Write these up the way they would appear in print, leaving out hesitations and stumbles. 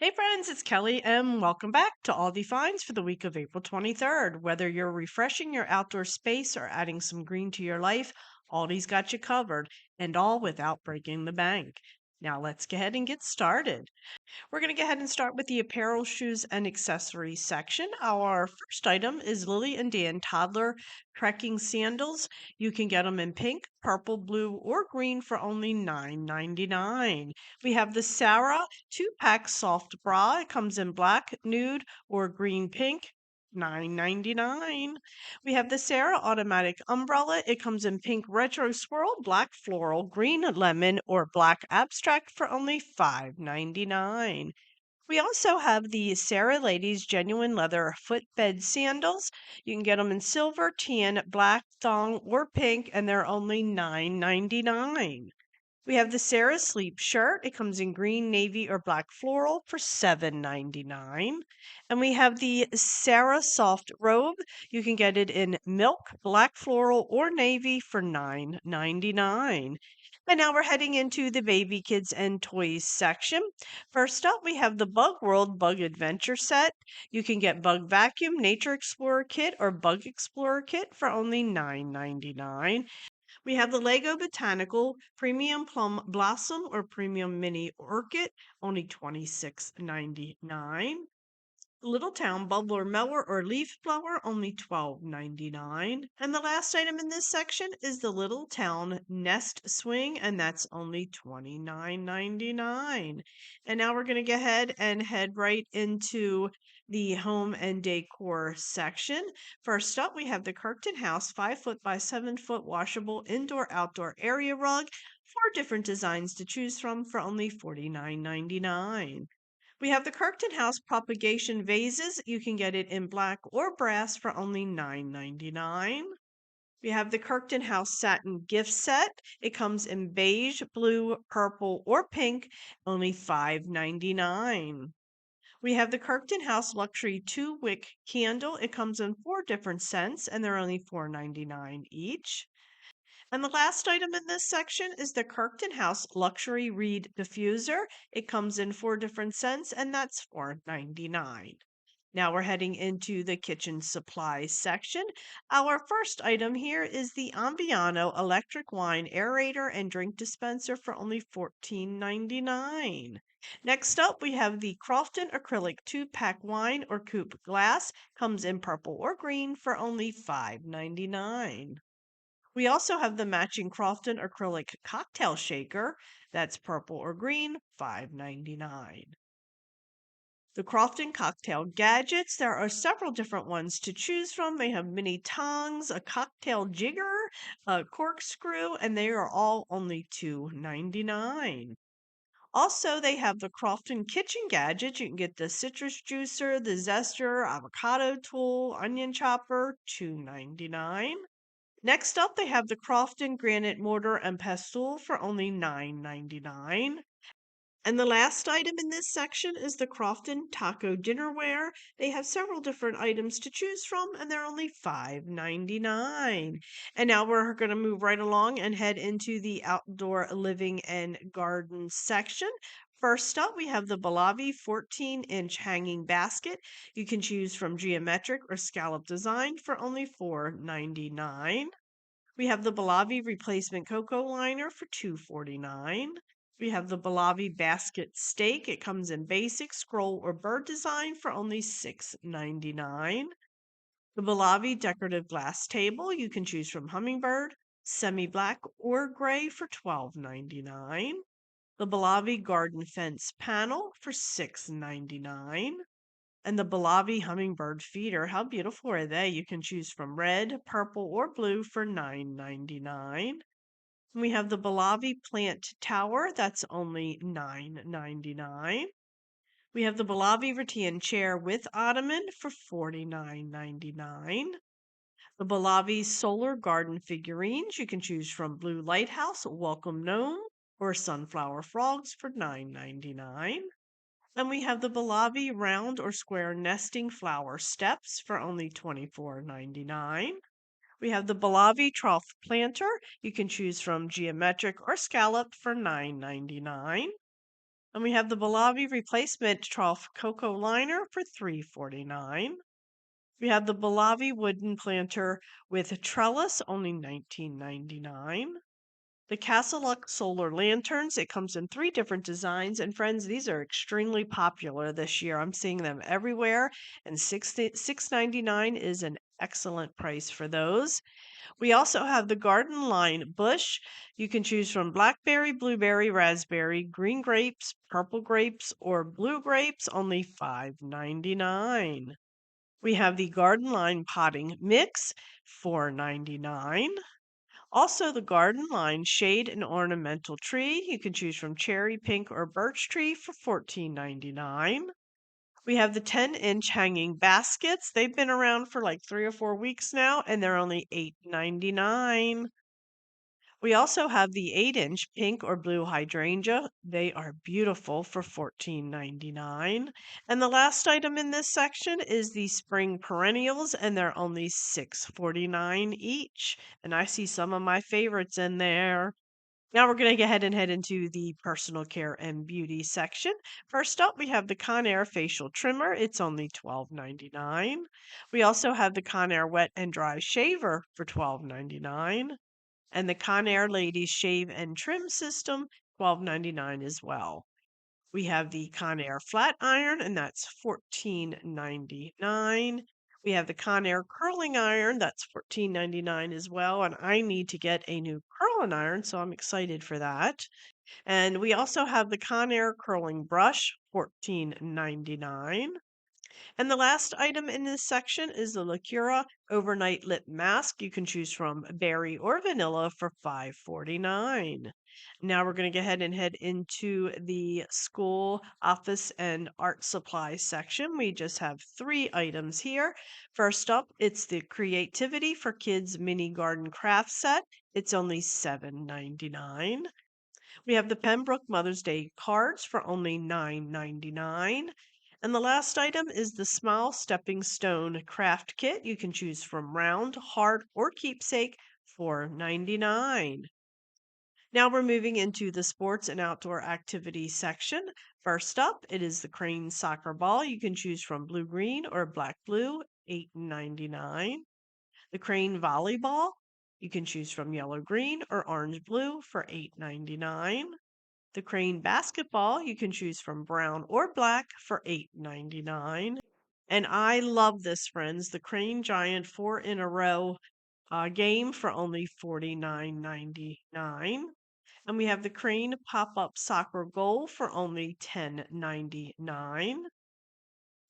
Hey friends, it's Kelly and welcome back to Aldi Finds for the week of April 23rd. Whether you're refreshing your outdoor space or adding some green to your life, Aldi's got you covered, and all without breaking the bank. Now let's go ahead and get started. We're going to go ahead and start with the apparel, shoes, and accessories section. Our first item is Lily and Dan toddler trekking sandals. You can get them in pink, purple, blue, or green for only $9.99. We have the Sarah 2-pack soft bra. It comes in black, nude, or green pink. $9.99. We have the Sarah automatic umbrella. It comes in pink retro swirl, black floral, green lemon, or black abstract for only $5.99. We also have the Sarah Ladies genuine leather footbed sandals. You can get them in silver, tan, black, thong, or pink, and they're only $9.99. We have the Sarah Sleep shirt. It comes in green, navy, or black floral for $7.99. And we have the Sarah Soft robe. You can get it in milk, black floral, or navy for $9.99. And now we're heading into the baby kids and toys section. First up, we have the Bug World Bug Adventure set. You can get Bug Vacuum, Nature Explorer Kit, or Bug Explorer Kit for only $9.99. We have the Lego Botanical Premium Plum Blossom or Premium Mini Orchid, only $26.99. Little Town Bubbler Mower or Leaf Blower, only $12.99. And the last item in this section is the Little Town Nest Swing, and that's only $29.99. And now we're going to go ahead and head right into the home and decor section. First up, we have the Kirkton House 5 foot by 7 foot washable indoor-outdoor area rug. 4 different designs to choose from for only $49.99. We have the Kirkton House propagation vases. You can get it in black or brass for only $9.99. We have the Kirkton House satin gift set. It comes in beige, blue, purple, or pink, only $5.99. We have the Kirkton House luxury 2-wick candle. It comes in 4 different scents and they're only $4.99 each. And the last item in this section is the Kirkton House Luxury Reed Diffuser. It comes in 4 different scents, and that's $4.99. Now we're heading into the kitchen supplies section. Our first item here is the Ambiano electric wine aerator and drink dispenser for only $14.99. Next up, we have the Crofton acrylic 2-pack wine or coupe glass. Comes in purple or green for only $5.99. We also have the matching Crofton acrylic cocktail shaker. That's purple or green, $5.99. The Crofton cocktail gadgets. There are several different ones to choose from. They have mini tongs, a cocktail jigger, a corkscrew, and they are all only $2.99. Also, they have the Crofton kitchen gadgets. You can get the citrus juicer, the zester, avocado tool, onion chopper, $2.99. Next up, they have the Crofton granite mortar and pestle for only $9.99. And the last item in this section is the Crofton taco dinnerware. They have several different items to choose from, and they're only $5.99. And now we're going to move right along and head into the outdoor living and garden section. First up, we have the Balavi 14-inch hanging basket. You can choose from geometric or scallop design for only $4.99. We have the Balavi replacement cocoa liner for $2.49. We have the Balavi basket steak. It comes in basic, scroll, or bird design for only $6.99. The Balavi decorative glass table. You can choose from hummingbird, semi-black, or gray for $12.99. The Balavi garden fence panel for $6.99. And the Balavi hummingbird feeder, how beautiful are they? You can choose from red, purple, or blue for $9.99. We have the Balavi plant tower, that's only $9.99. We have the Balavi rattan chair with ottoman for $49.99. The Balavi solar garden figurines, you can choose from blue lighthouse, welcome gnome, or sunflower frogs for $9.99. And we have the Balavi round or square nesting flower steps for only $24.99. We have the Balavi trough planter. You can choose from geometric or scalloped for $9.99. And we have the Balavi replacement trough cocoa liner for $3.49. We have the Balavi wooden planter with trellis, only $19.99. The Castle solar lanterns, it comes in 3 different designs, and friends, these are extremely popular this year. I'm seeing them everywhere, and $6.99 is an excellent price for those. We also have the garden line bush. You can choose from blackberry, blueberry, raspberry, green grapes, purple grapes, or blue grapes, only $5.99. We have the garden line potting mix, $4.99. Also, the garden line shade and ornamental tree. You can choose from cherry, pink, or birch tree for $14.99. We have the 10-inch hanging baskets. They've been around for like 3 or 4 weeks now, and they're only $8.99. We also have the 8-inch pink or blue hydrangea. They are beautiful for $14.99. And the last item in this section is the spring perennials, and they're only $6.49 each. And I see some of my favorites in there. Now we're going to go ahead and head into the personal care and beauty section. First up, we have the Conair facial trimmer. It's only $12.99. We also have the Conair wet and dry shaver for $12.99, and the Conair ladies shave and trim system, $12.99 as well. We have the Conair flat iron, and that's $14.99. We have the Conair curling iron, that's $14.99 as well. And I need to get a new curling iron, so I'm excited for that. And we also have the Conair curling brush, $14.99. And the last item in this section is the Lacura Overnight Lip Mask. You can choose from berry or vanilla for $5.49. Now we're going to go ahead and head into the school, office, and art supply section. We just have 3 items here. First up, it's the Creativity for Kids Mini Garden Craft Set. It's only $7.99. We have the Pembroke Mother's Day cards for only $9.99. And the last item is the Smile Stepping Stone craft kit. You can choose from round, hard, or keepsake for $9.99. Now we're moving into the sports and outdoor activity section. First up, it is the Crane soccer ball. You can choose from blue green or black blue, $8.99. The Crane volleyball, you can choose from yellow green or orange blue for $8.99. The Crane basketball, you can choose from brown or black for $8.99. And I love this, friends, the Crane Giant 4 in a row game for only $49.99. And we have the Crane pop-up soccer goal for only $10.99.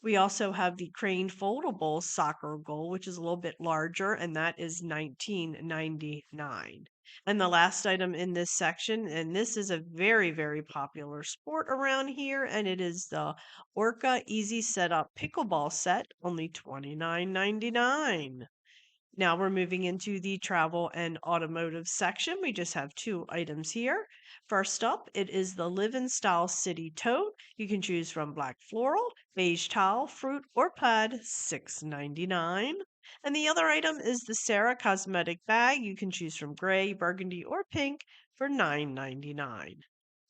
We also have the Crane foldable soccer goal, which is a little bit larger, and that is $19.99. And the last item in this section, and this is a very, very popular sport around here, and it is the Orca Easy Setup Pickleball Set, only $29.99. Now we're moving into the travel and automotive section. We just have 2 items here. First up, it is the Live in Style City Tote. You can choose from black floral, beige towel, fruit, or plaid, $6.99. And the other item is the Sarah Cosmetic Bag. You can choose from gray, burgundy, or pink for $9.99.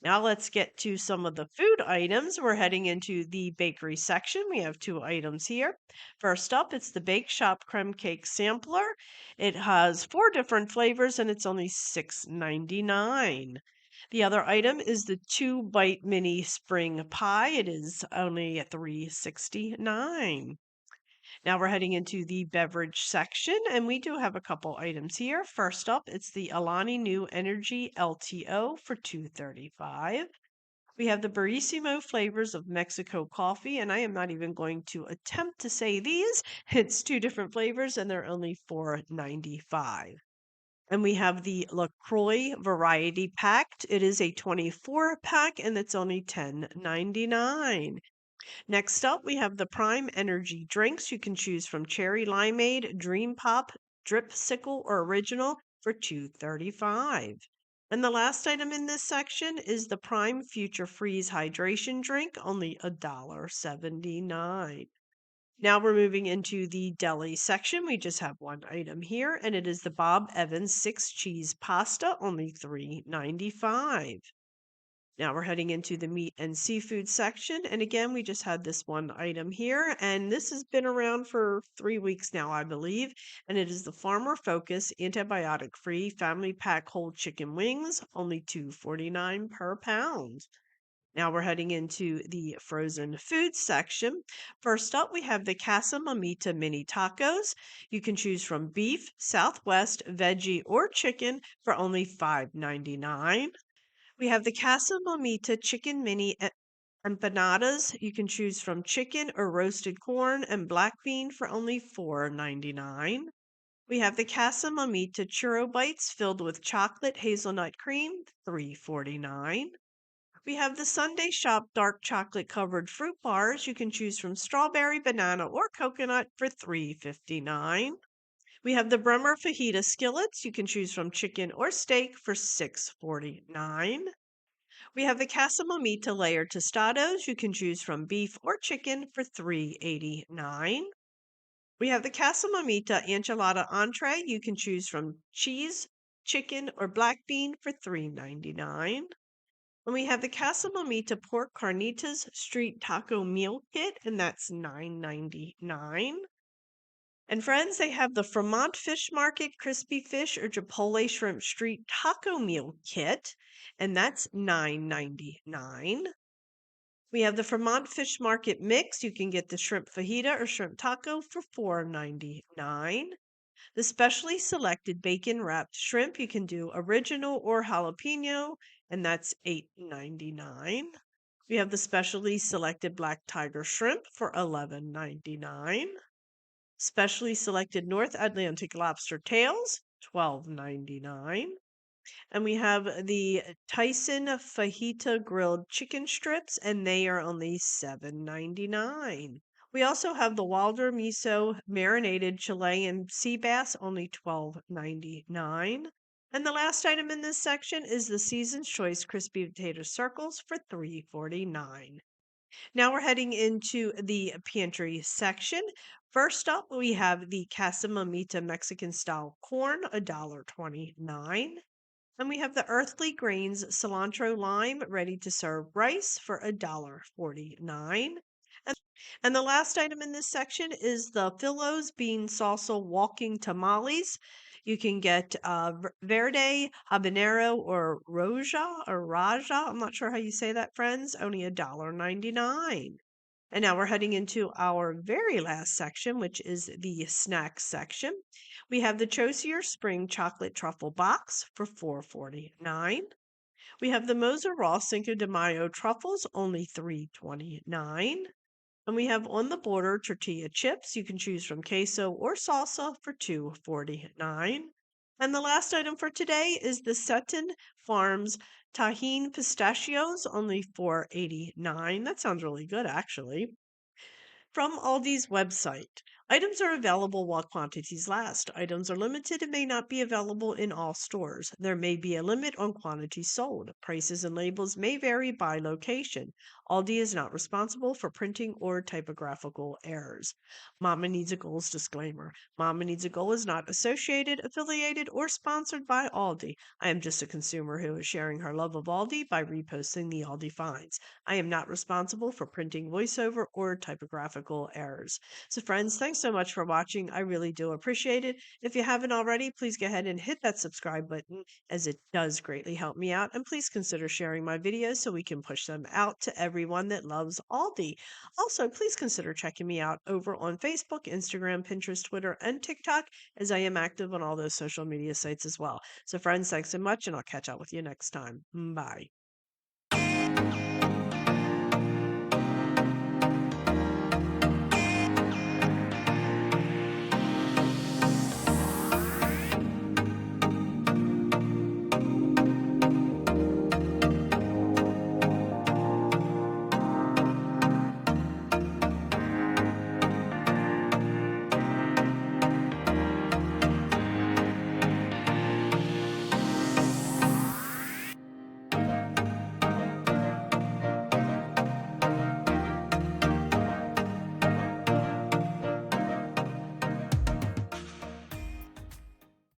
Now let's get to some of the food items. We're heading into the bakery section. We have 2 items here. First up, it's the Bake Shop Creme Cake Sampler. It has 4 different flavors and it's only $6.99. The other item is the 2-bite mini spring pie. It is only at $3.69. Now we're heading into the beverage section, and we do have a couple items here. First up, it's the Alani New Energy LTO for $2.35. We have the Barissimo flavors of Mexico coffee, and I am not even going to attempt to say these. It's 2 different flavors, and they're only $4.95. And we have the LaCroix Variety Packed. It is a 24-pack, and it's only $10.99. Next up, we have the Prime Energy drinks. You can choose from Cherry Limeade, Dream Pop, Dripsicle, or Original for $2.35. And the last item in this section is the Prime Future Freeze hydration drink, only $1.79. Now we're moving into the deli section. We just have 1 item here, and it is the Bob Evans 6 cheese pasta, only $3.95. Now we're heading into the meat and seafood section. And again, we just had this one item here, and this has been around for 3 weeks now, I believe. And it is the Farmer Focus antibiotic free family pack whole chicken wings, only $2.49 per pound. Now we're heading into the frozen food section. First up, we have the Casa Mamita mini tacos. You can choose from beef, Southwest, veggie, or chicken for only $5.99. We have the Casa Mamita chicken mini empanadas. You can choose from chicken or roasted corn and black bean for only $4.99. We have the Casa Mamita churro bites filled with chocolate hazelnut cream, $3.49. We have the Sunday Shop dark chocolate covered fruit bars. You can choose from strawberry, banana, or coconut for $3.59. We have the Bremer fajita skillets. You can choose from chicken or steak for $6.49. We have the Casa Mamita layered tostados. You can choose from beef or chicken for $3.89. We have the Casa Mamita enchilada entree. You can choose from cheese, chicken, or black bean for $3.99. And we have the Casa Mamita pork carnitas street taco meal kit, and that's $9.99. And friends, they have the Fremont Fish Market crispy fish or Chipotle shrimp street taco meal kit, and that's $9.99. We have the Fremont Fish Market mix. You can get the shrimp fajita or shrimp taco for $4.99. The specially selected bacon wrapped shrimp, you can do original or jalapeno, and that's $8.99. We have the specially selected black tiger shrimp for $11.99. Specially selected North Atlantic lobster tails, $12.99. And we have the Tyson fajita grilled chicken strips, and they are only $7.99. We also have the Wilder miso marinated Chilean sea bass, only $12.99. And the last item in this section is the Season's Choice crispy potato circles for $3.49. Now we're heading into the pantry section. First up, we have the Casa Mamita Mexican style corn, $1.29. And we have the Earthly Grains cilantro lime ready to serve rice for $1.49. And, and the last item in this section is the Philo's bean salsa walking tamales. You can get verde, habanero, or raja. I'm not sure how you say that, friends. Only $1.99. And now we're heading into our very last section, which is the snack section. We have the Chosier Spring Chocolate Truffle Box for $4.49. We have the Moser Raw Cinco de Mayo truffles, only $3.29. And we have On the Border tortilla chips. You can choose from queso or salsa for $2.49. And the last item for today is the Sutton Farms Tajin pistachios, only $4.89. That sounds really good, actually. From Aldi's website. Items are available while quantities last. Items are limited and may not be available in all stores. There may be a limit on quantities sold. Prices and labels may vary by location. Aldi is not responsible for printing or typographical errors. Mama Needs a Goals disclaimer. Mama Needs a Goal is not associated, affiliated, or sponsored by Aldi. I am just a consumer who is sharing her love of Aldi by reposting the Aldi Finds. I am not responsible for printing voiceover or typographical errors. So, friends, thanks so much for watching. I really do appreciate it. If you haven't already, please go ahead and hit that subscribe button, as it does greatly help me out. And please consider sharing my videos so we can push them out to everyone that loves Aldi. Also, please consider checking me out over on Facebook, Instagram, Pinterest, Twitter, and TikTok, as I am active on all those social media sites as well. So, friends, thanks so much, and I'll catch up with you next time. Bye.